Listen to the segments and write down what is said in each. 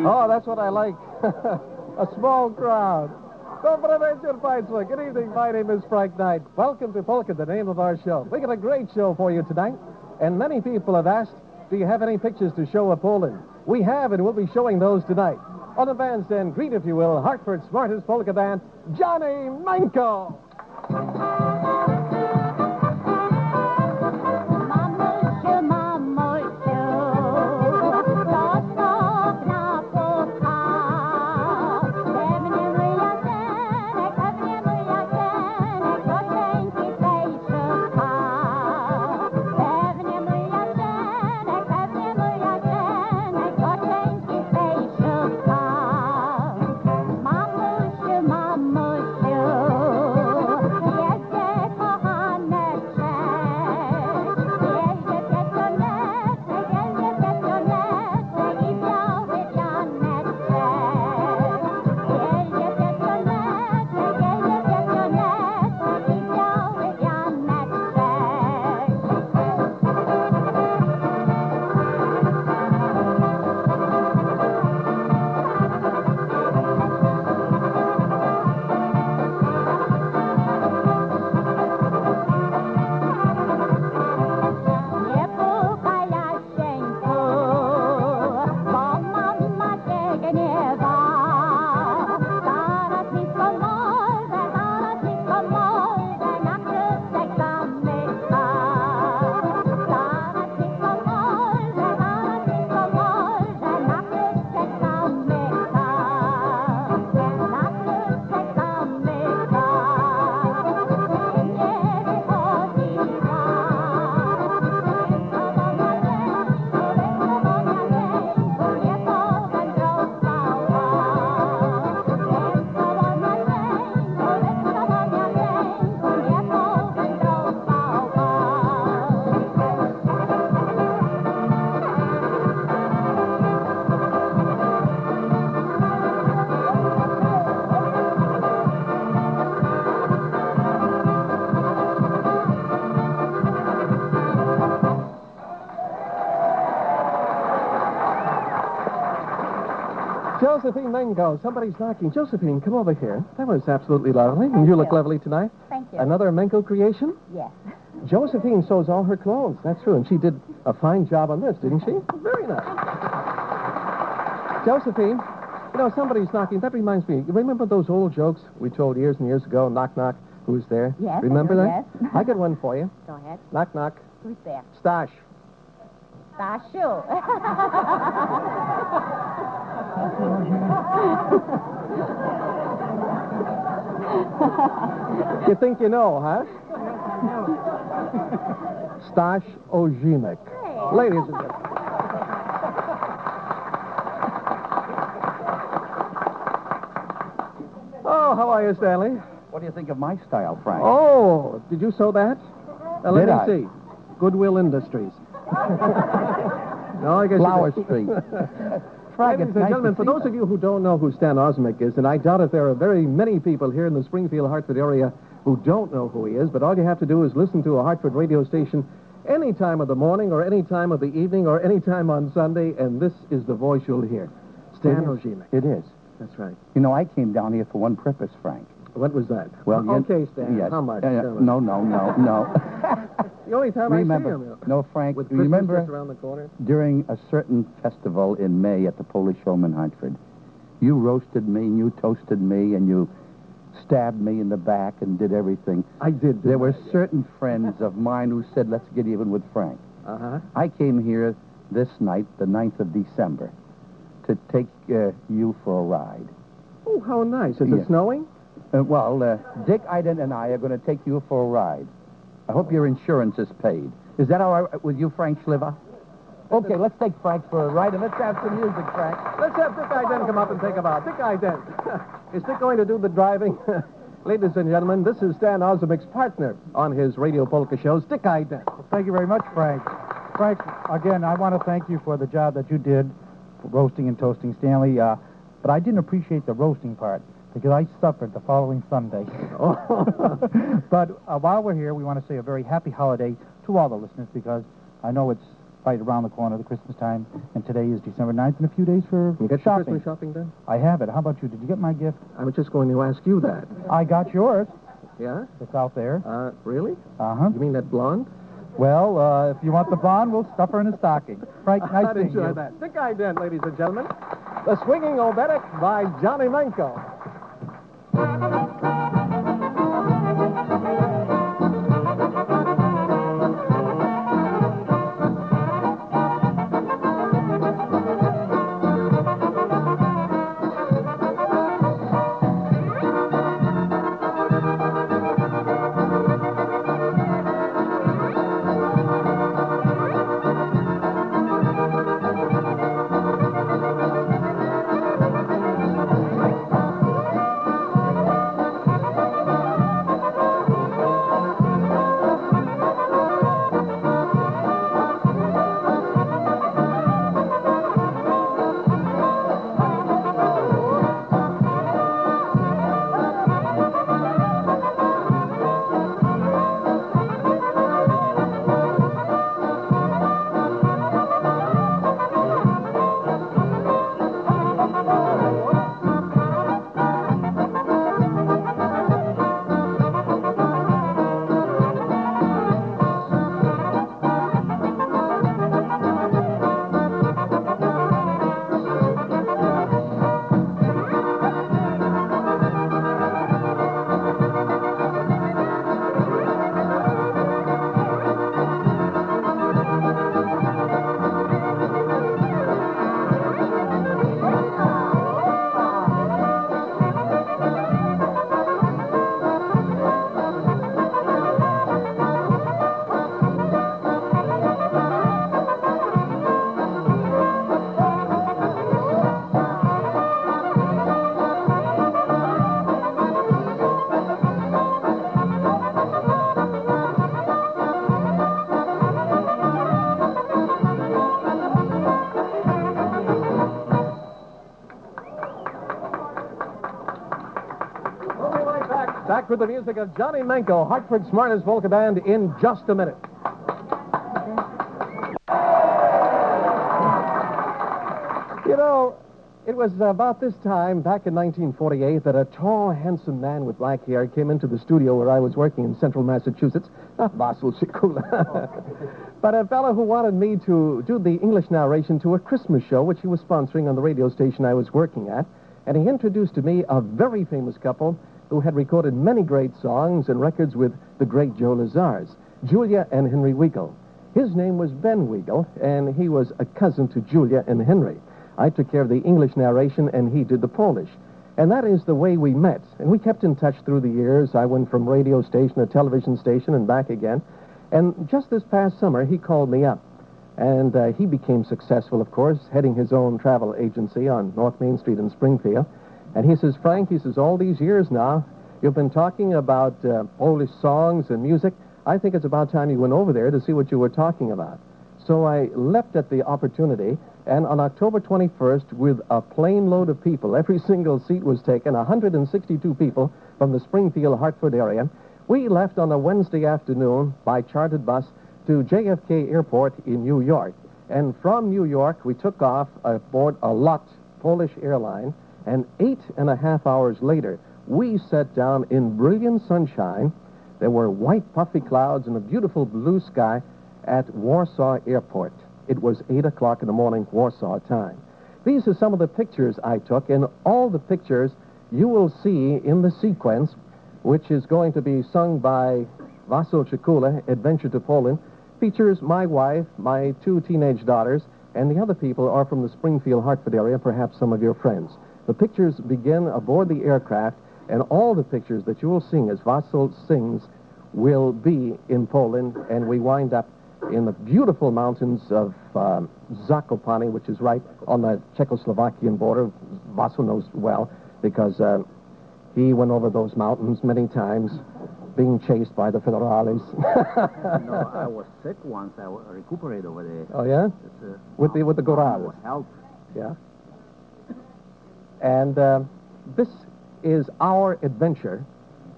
Oh, that's what I like. A small crowd. Don't prevent your fights, sir. Good evening. My name is Frank Knight. Welcome to Polka, the name of our show. We got a great show for you tonight. And many people have asked, do you have any pictures to show of Poland? We have, and we'll be showing those tonight. On the bandstand, greet, if you will, Hartford's smartest polka band, Johnny Menko. Josephine Menko. Somebody's knocking. Josephine, come over here. That was absolutely lovely. And you look lovely tonight. Thank you. Another Menko creation? Yes. Josephine sews all her clothes. That's true. And she did a fine job on this, didn't she? Very nice. Josephine, you know, somebody's knocking. That reminds me. You remember those old jokes we told years and years ago? Knock, knock. Who's there? Yes. Remember that? Yes. I got one for you. Go ahead. Knock, knock. Who's there? Stash. Stashu. You think you know, huh? Stash Ozimek. Hey. Ladies and gentlemen. Oh, how are you, Stanley? What do you think of my style, Frank? Oh, did you sew that? Let Did me I? see. Goodwill Industries. No, I guess Flower you did. Street. Frank, Ladies it's and nice gentlemen, to for see those you. of you who don't know who Stan Osmick is, and I doubt if there are very many people here in the Springfield, Hartford area who don't know who he is, but all you have to do is listen to a Hartford radio station any time of the morning or any time of the evening or any time on Sunday, and this is the voice you'll hear. Stan Osmick. It is. That's right. You know, I came down here for one purpose, Frank. What was that? Well, you- okay, Stan. Yes. How much? No. The only time Remember, I see him. no, Frank, With you Christmas remember just around the corner? during a certain festival in May at the Polish Home in Hartford, you roasted me and you toasted me and you stabbed me in the back and did everything. I did. There were certain friends of mine who said, let's get even with Frank. Uh-huh. I came here this night, the 9th of December, to take you for a ride. Oh, how nice. Is Yeah. it snowing? Dick Iden and I are going to take you for a ride. I hope your insurance is paid. Is that all right with you, Frank Schliver? Okay, let's take Frank for a ride, and let's have some music, Frank. Let's have Dick Iden come up and take a bow. Dick Iden. Is Dick going to do the driving? Ladies and gentlemen, this is Stan Osmick's partner on his radio polka shows, Dick Iden. Thank you very much, Frank. Frank, again, I want to thank you for the job that you did for roasting and toasting Stanley, but I didn't appreciate the roasting part because I suffered the following Sunday. But while we're here, we want to say a very happy holiday to all the listeners because I know it's right around the corner, the Christmas time, and today is December 9th, and a few days for You get your shopping. Christmas shopping done? I have it. How about you? Did you get my gift? I was just going to ask you that. I got yours. Yeah? It's out there. Really? Uh-huh. You mean that blonde? Well, if you want the blonde, we'll stuff her in a stocking. Frank, nice I'd seeing enjoy you. that. Dick Ident, ladies and gentlemen. The Swinging Oberek by Johnny Menko. Back with the music of Johnny Menko, Hartford's smartest polka band, in just a minute. You know, it was about this time, back in 1948, that a tall, handsome man with black hair came into the studio where I was working in central Massachusetts. Not Vasil Shikula. But a fellow who wanted me to do the English narration to a Christmas show, which he was sponsoring on the radio station I was working at. And he introduced to me a very famous couple who had recorded many great songs and records with the great Joe Lazars, Julia and Henry Weigel. His name was Ben Weigel, and he was a cousin to Julia and Henry. I took care of the English narration, and he did the Polish. And that is the way we met. And we kept in touch through the years. I went from radio station to television station and back again. And just this past summer, he called me up. And he became successful, of course, heading his own travel agency on North Main Street in Springfield. And he says, Frank, he says, all these years now, you've been talking about Polish songs and music. I think it's about time you went over there to see what you were talking about. So I leapt at the opportunity, and on October 21st, with a plane load of people, every single seat was taken, 162 people from the Springfield-Hartford area, we left on a Wednesday afternoon by chartered bus to JFK Airport in New York. And from New York, we took off aboard a LOT Polish airline, and 8.5 hours later, we sat down in brilliant sunshine. There were white puffy clouds and a beautiful blue sky at Warsaw Airport. It was 8 o'clock in the morning, Warsaw time. These are some of the pictures I took, and all the pictures you will see in the sequence, which is going to be sung by Vasil Chikula, Adventure to Poland, features my wife, my 2 teenage daughters, and the other people are from the Springfield-Hartford area, perhaps some of your friends. The pictures begin aboard the aircraft, and all the pictures that you will sing as Vasil sings will be in Poland, and we wind up in the beautiful mountains of Zakopane, which is right on the Czechoslovakian border. Vasil knows well, because he went over those mountains many times, being chased by the Federales. No, I was sick once. I recuperated over there. Oh, yeah? With the Gorales. Help. Yeah. And this is our adventure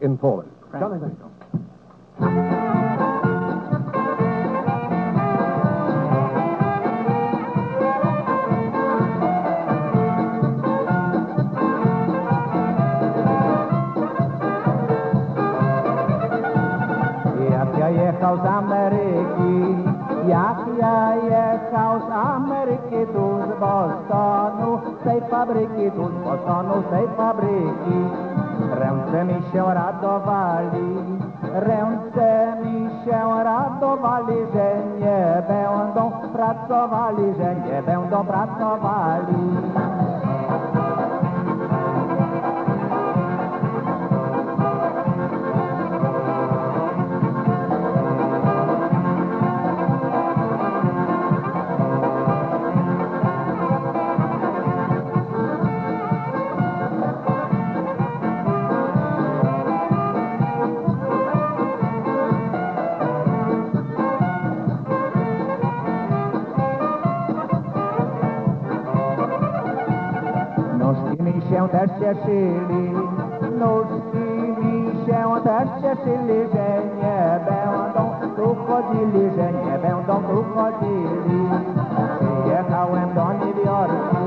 in Poland. Johnny Menko. jechał z Ameryki. Jak ja jechał z Ameryki tu z Bostonu, z tej fabryki, tu z Bostonu, z tej fabryki. Ręce mi się radowali, ręce mi się radowali, że nie będą pracowali, że nie będą pracowali. Nóżki mi się też cieszyli, nóżki mi się też cieszyli, że nie będą tu chodzili, że nie będą tu chodzili. Przyjechałem do New Yorku,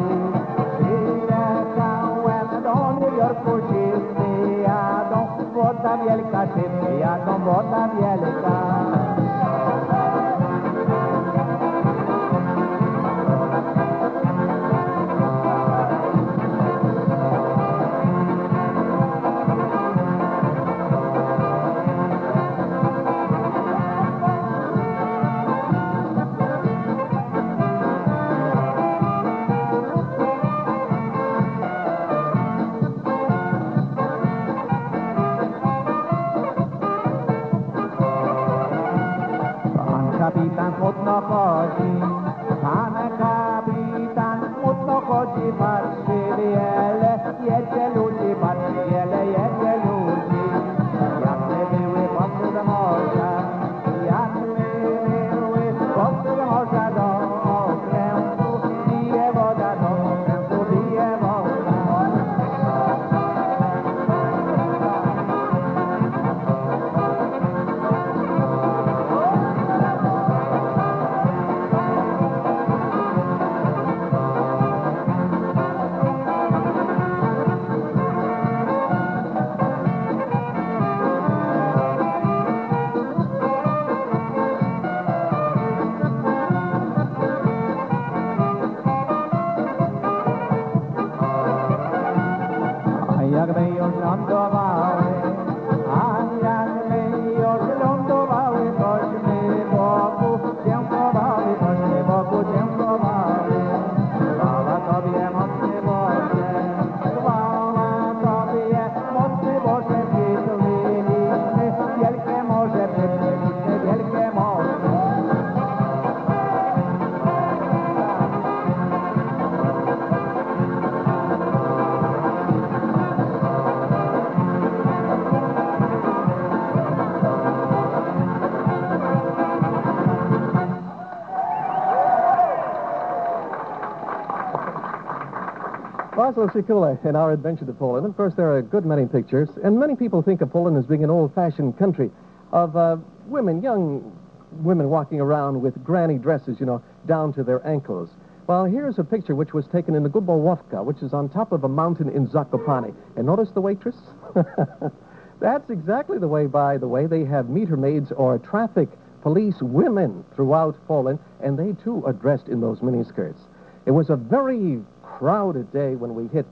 przyjechałem do New Yorku, wszyscy jadą, woda wielka, wszyscy jadą, woda wielka. Kapitan smutno chodzi, pan kapitan smutno chodzi, patrzy wiele, jedzie ludzi, patrzy wiele, jedzie ludzi. Jak my były pośród morza, jak my były pośród morza, do okrętu bije woda, do okrętu bije woda. Jakby już lądowały, a jakby już lądowały, tośmy Bogu dziękowały, tośmy Bogu dziękowały. Chwała Tobie, mocny Boże, chwała Tobie, mocny Boże, przytuliliśmy wielkie morze, przytuliliśmy wielkie morze. Vasyl Shikula in our adventure to Poland. Of course, there are a good many pictures, and many people think of Poland as being an old-fashioned country of women, young women walking around with granny dresses, you know, down to their ankles. Well, here's a picture which was taken in the Gubowówka, which is on top of a mountain in Zakopane. And notice the waitress? That's exactly the way, by the way, they have meter maids or traffic police women throughout Poland, and they, too, are dressed in those miniskirts. It was a very crowded day when we hit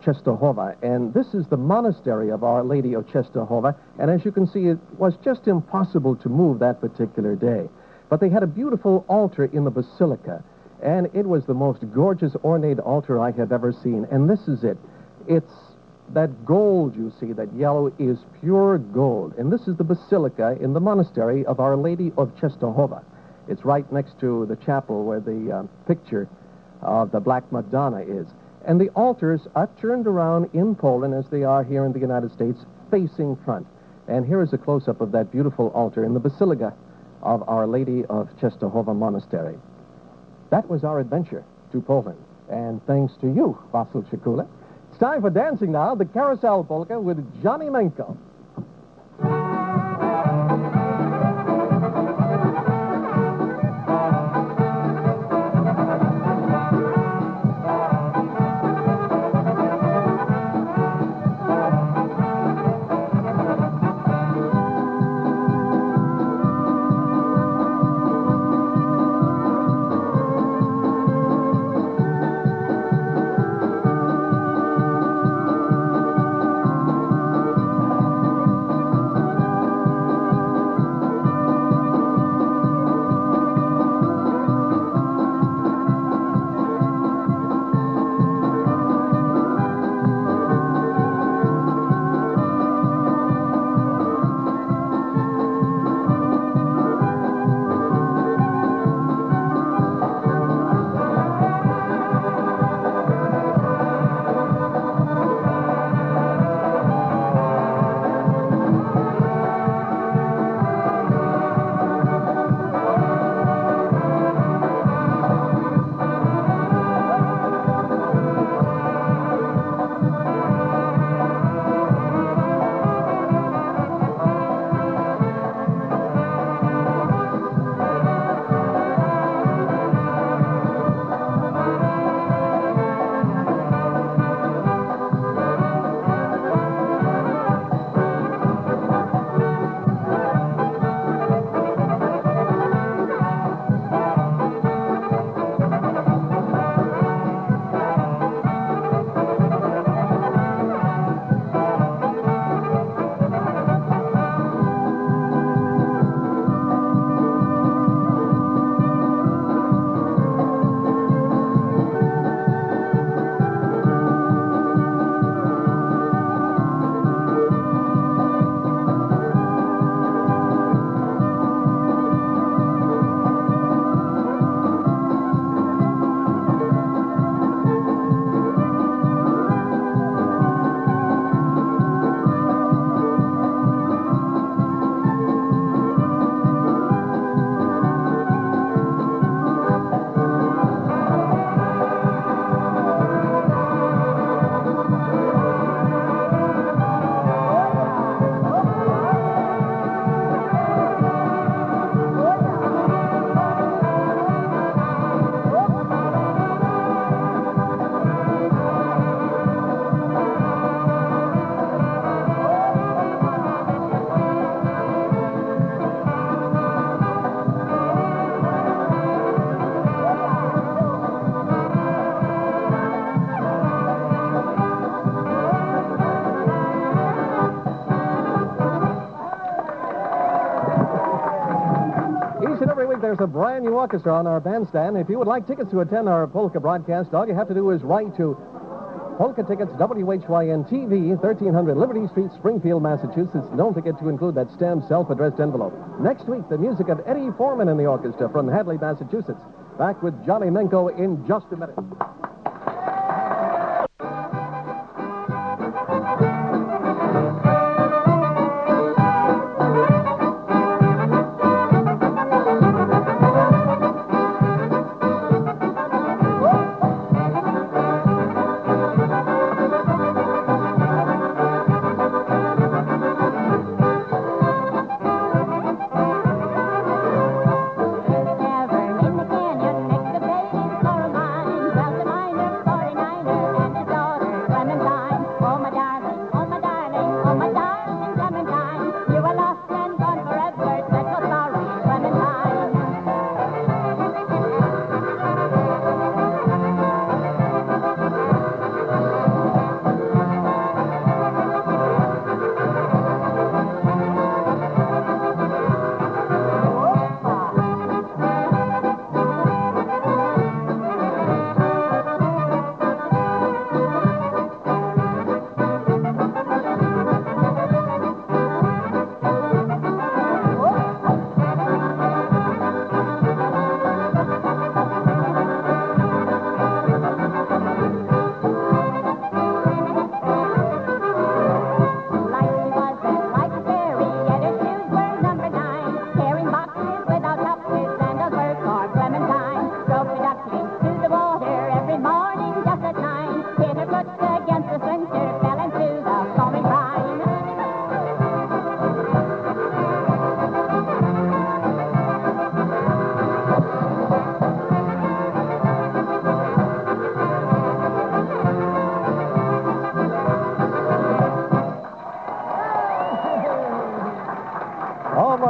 Częstochowa, and this is the monastery of Our Lady of Częstochowa, and as you can see, it was just impossible to move that particular day. But they had a beautiful altar in the basilica, and it was the most gorgeous ornate altar I have ever seen, and this is it. It's that gold, you see, that yellow is pure gold, and this is the basilica in the monastery of Our Lady of Częstochowa. It's right next to the chapel where the picture of the Black Madonna is. And the altars are turned around in Poland as they are here in the United States, facing front. And here is a close-up of that beautiful altar in the Basilica of Our Lady of Częstochowa Monastery. That was our adventure to Poland. And thanks to you, Vasyl Shikula. It's time for dancing now, the Carousel Polka with Johnny Menko. tonight, there's a brand new orchestra on our bandstand. If you would like tickets to attend our polka broadcast, all you have to do is write to Polka Tickets, WHYN TV, 1300 Liberty Street, Springfield, Massachusetts. Don't forget to include that stamped, self-addressed envelope. Next week, the music of Eddie Foreman and the orchestra from Hadley, Massachusetts. Back with Johnny Menko in just a minute.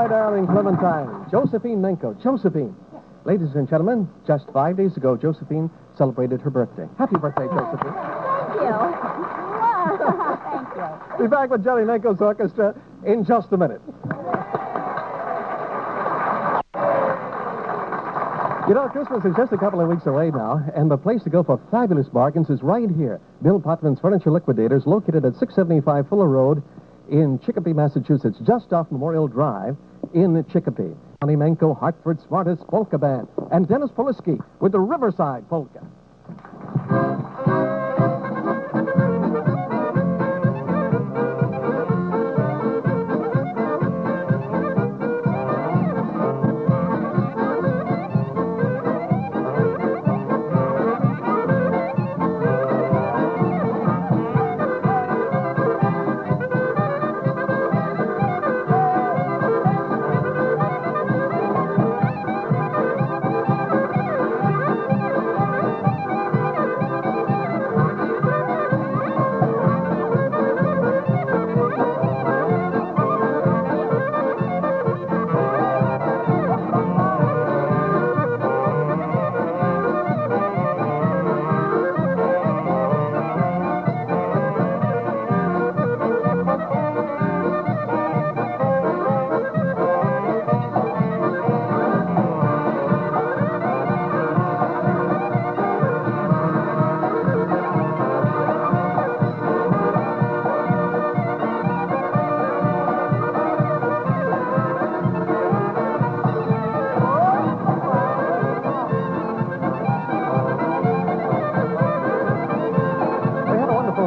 Darling Clementine, Josephine Menko. Josephine. Ladies and gentlemen, just 5 days ago, Josephine celebrated her birthday. Happy birthday, Josephine. Thank you. Thank you. Be back with Johnny Menko's orchestra in just a minute. You know, Christmas is just a couple of weeks away now, and the place to go for fabulous bargains is right here. Bill Potman's Furniture Liquidators, located at 675 Fuller Road in Chicopee, Massachusetts, just off Memorial Drive in Chicopee. Johnny Menko, Hartford's smartest polka band, and Dennis Polisky with the Riverside Polka.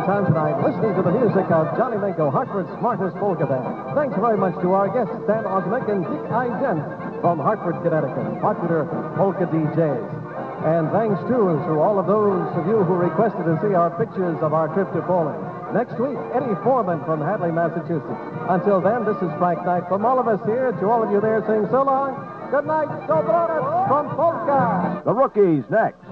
Time tonight, listening to the music of Johnny Menko, Hartford's smartest polka band. Thanks very much to our guests, Stan Osmick and Dick Ident from Hartford, Connecticut, popular polka DJs. And thanks, too, to all of those of you who requested to see our pictures of our trip to Poland. Next week, Eddie Foreman from Hadley, Massachusetts. Until then, this is Frank Knight from all of us here. To all of you there saying so long, good night, dobranoc from Polka. The Rookies next.